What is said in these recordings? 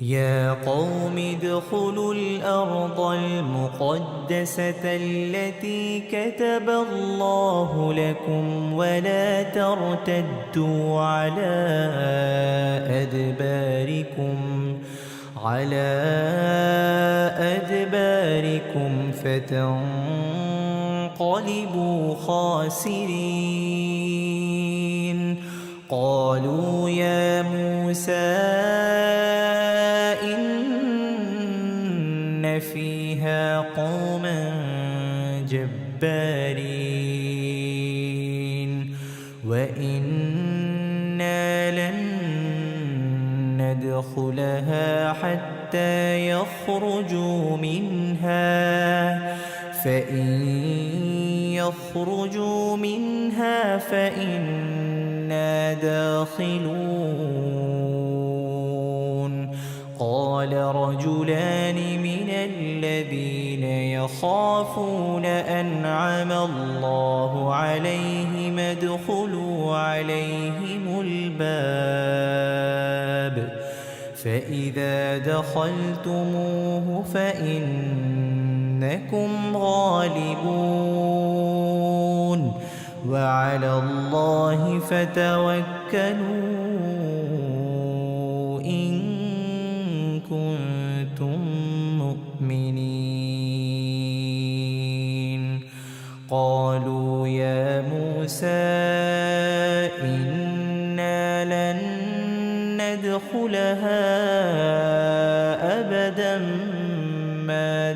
يا قوم ادخلوا الأرض المقدسة التي كتب الله لكم ولا ترتدوا على أدباركم فتنقلبوا خاسرين. قالوا يا موسى إن فيها قوما جبارين وإنا لن ندخلها حتى يخرجوا منها فإن يخرجوا منها فإنا داخلون. قال رجلان من الذين يخافون أنعم الله عليهم ادخلوا عليهم الباب فإذا دخلتموه فإنكم غالبون وعلى الله فتوكلوا إن كنتم مؤمنين. قالوا يا موسى إنا لن ندخلها أبدا ما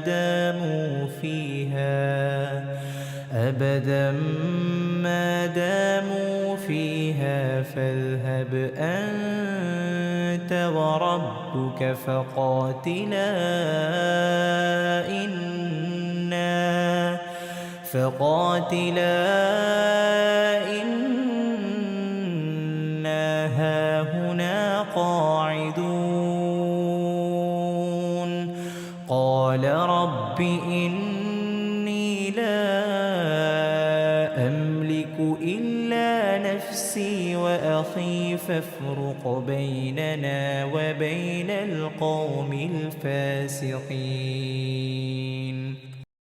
داموا فيها فاذهب أنت وربك فقاتلا إنا هاهنا قاعدون. قال رب إني لا أملك إلا نفسي وأخي فافرق بيننا وبين القوم الفاسقين.